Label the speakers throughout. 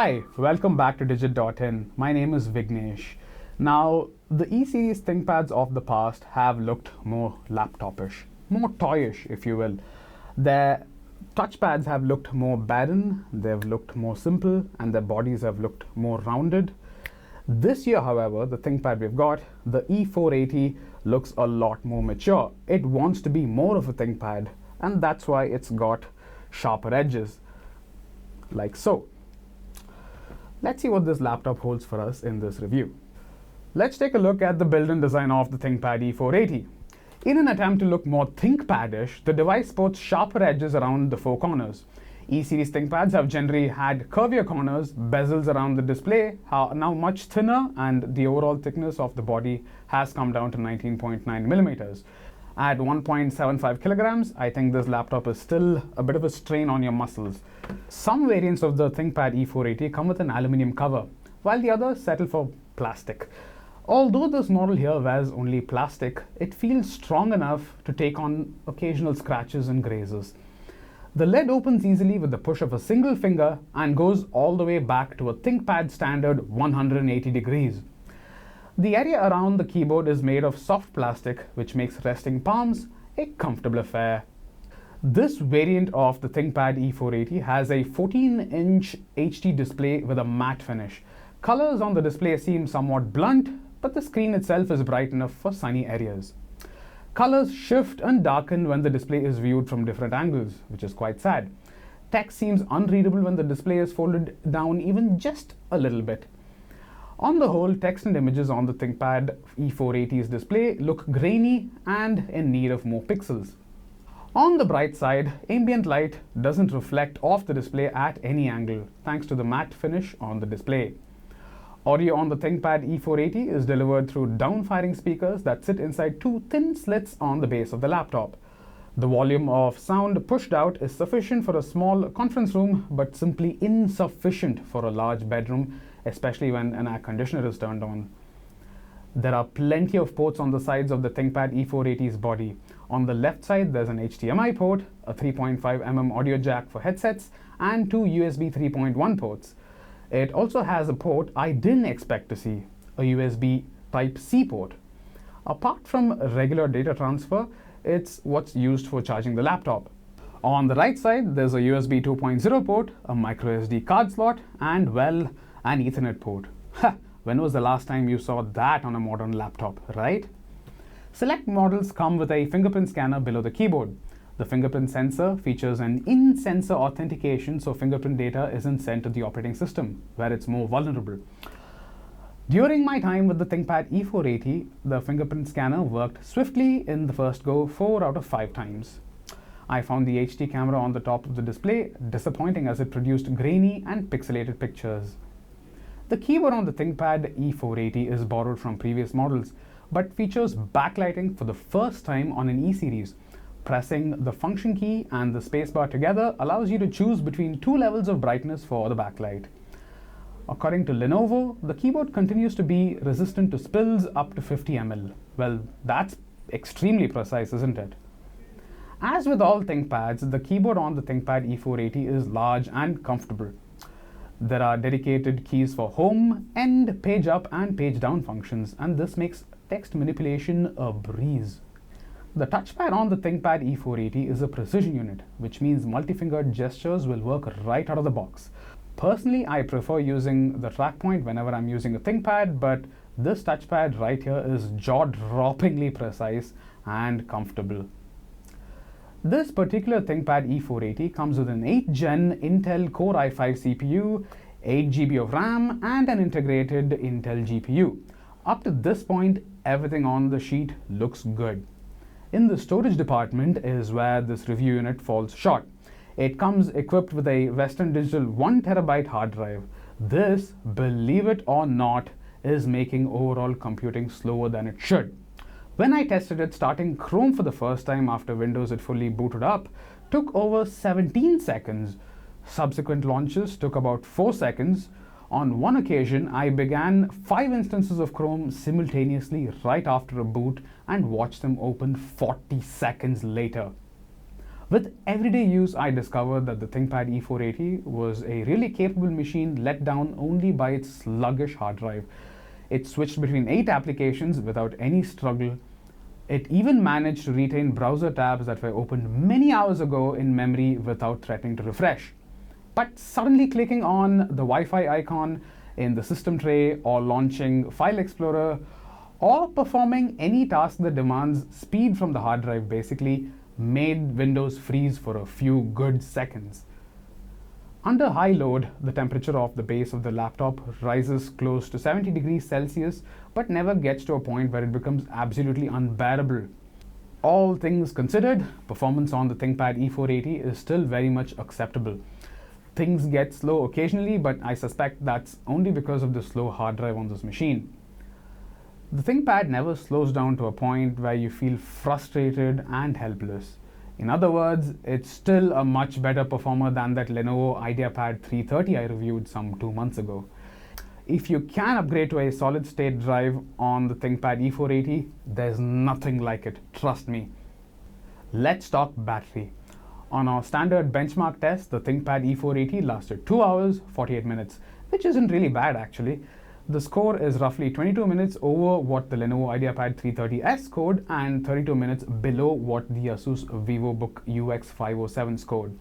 Speaker 1: Hi, welcome back to Digit.in. My name is Vignesh. Now, the E-series ThinkPads of the past have looked more laptopish, more toyish, if you will. Their touchpads have looked more barren, they've looked more simple, and their bodies have looked more rounded. This year, however, the ThinkPad we've got, the E480, looks a lot more mature. It wants to be more of a ThinkPad, and that's why it's got sharper edges, like so. Let's see what this laptop holds for us in this review. Let's take a look at the build and design of the ThinkPad E480. In an attempt to look more ThinkPad-ish, the device sports sharper edges around the four corners. E-series ThinkPads have generally had curvier corners, bezels around the display are now much thinner, and the overall thickness of the body has come down to 19.9 millimeters. At 1.75 kilograms, I think this laptop is still a bit of a strain on your muscles. Some variants of the ThinkPad E480 come with an aluminum cover, while the others settle for plastic. Although this model here wears only plastic, it feels strong enough to take on occasional scratches and grazes. The lid opens easily with the push of a single finger and goes all the way back to a ThinkPad standard 180 degrees. The area around the keyboard is made of soft plastic, which makes resting palms a comfortable affair. This variant of the ThinkPad E480 has a 14-inch HD display with a matte finish. Colors on the display seem somewhat blunt, but the screen itself is bright enough for sunny areas. Colors shift and darken when the display is viewed from different angles, which is quite sad. Text seems unreadable when the display is folded down even just a little bit. On the whole, text and images on the ThinkPad E480's display look grainy and in need of more pixels. On the bright side, ambient light doesn't reflect off the display at any angle, thanks to the matte finish on the display. Audio on the ThinkPad E480 is delivered through down-firing speakers that sit inside two thin slits on the base of the laptop. The volume of sound pushed out is sufficient for a small conference room, but simply insufficient for a large bedroom, especially when an air conditioner is turned on. There are plenty of ports on the sides of the ThinkPad E480's body. On the left side, there's an HDMI port, a 3.5mm audio jack for headsets, and two USB 3.1 ports. It also has a port I didn't expect to see, a USB Type-C port. Apart from regular data transfer, it's what's used for charging the laptop. On the right side, there's a USB 2.0 port, a microSD card slot, and, well, an Ethernet port. When was the last time you saw that on a modern laptop, right? Select models come with a fingerprint scanner below the keyboard. The fingerprint sensor features an in-sensor authentication, so fingerprint data isn't sent to the operating system, where it's more vulnerable. During my time with the ThinkPad E480, the fingerprint scanner worked swiftly in the first go 4 out of 5 times. I found the HD camera on the top of the display disappointing as it produced grainy and pixelated pictures. The keyboard on the ThinkPad E480 is borrowed from previous models, but features backlighting for the first time on an E-series. Pressing the function key and the spacebar together allows you to choose between 2 levels of brightness for the backlight. According to Lenovo, the keyboard continues to be resistant to spills up to 50 ml. Well, that's extremely precise, isn't it? As with all ThinkPads, the keyboard on the ThinkPad E480 is large and comfortable. There are dedicated keys for home, end, page up, and page down functions, and this makes text manipulation a breeze. The touchpad on the ThinkPad E480 is a precision unit, which means multi-fingered gestures will work right out of the box. Personally, I prefer using the track point whenever I'm using a ThinkPad, but this touchpad right here is jaw-droppingly precise and comfortable. This particular ThinkPad E480 comes with an 8th Gen Intel Core i5 CPU, 8GB of RAM, and an integrated Intel GPU. Up to this point, everything on the sheet looks good. In the storage department is where this review unit falls short. It comes equipped with a Western Digital 1TB hard drive. This, believe it or not, is making overall computing slower than it should. When I tested it, starting Chrome for the first time after Windows had fully booted up took over 17 seconds. Subsequent launches took about 4 seconds. On one occasion, I began 5 instances of Chrome simultaneously right after a boot and watched them open 40 seconds later. With everyday use, I discovered that the ThinkPad E480 was a really capable machine, let down only by its sluggish hard drive. It switched between 8 applications without any struggle. It even managed to retain browser tabs that were opened many hours ago in memory without threatening to refresh. But suddenly clicking on the Wi-Fi icon in the system tray, or launching File Explorer, or performing any task that demands speed from the hard drive basically made Windows freeze for a few good seconds. Under high load, the temperature of the base of the laptop rises close to 70 degrees Celsius, but never gets to a point where it becomes absolutely unbearable. All things considered, performance on the ThinkPad E480 is still very much acceptable. Things get slow occasionally, but I suspect that's only because of the slow hard drive on this machine. The ThinkPad never slows down to a point where you feel frustrated and helpless. In other words, it's still a much better performer than that Lenovo IdeaPad 330 I reviewed some 2 months ago. If you can upgrade to a solid state drive on the ThinkPad E480, there's nothing like it, trust me. Let's talk battery. On our standard benchmark test, the ThinkPad E480 lasted 2 hours, 48 minutes, which isn't really bad actually. The score is roughly 22 minutes over what the Lenovo IdeaPad 330S scored and 32 minutes below what the Asus VivoBook UX507 scored.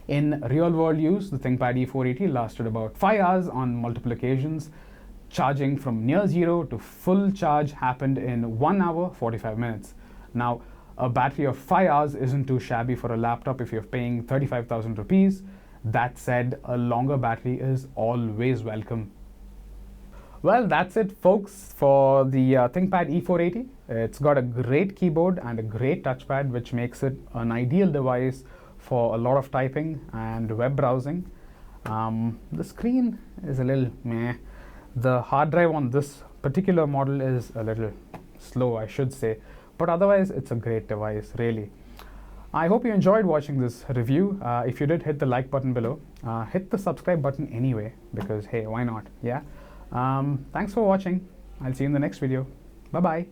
Speaker 1: In real-world use, the ThinkPad E480 lasted about 5 hours on multiple occasions. Charging from near zero to full charge happened in 1 hour, 45 minutes. Now, a battery of 5 hours isn't too shabby for a laptop if you're paying 35,000 rupees. That said, a longer battery is always welcome. Well, that's it, folks, for the ThinkPad E480. It's got a great keyboard and a great touchpad, which makes it an ideal device for a lot of typing and web browsing. The screen is a little meh. The hard drive on this particular model is a little slow, I should say. But otherwise, it's a great device, really. I hope you enjoyed watching this review. If you did, hit the like button below. Hit the subscribe button anyway, because hey, why not? Yeah. Thanks for watching. I'll see you in the next video. Bye-bye.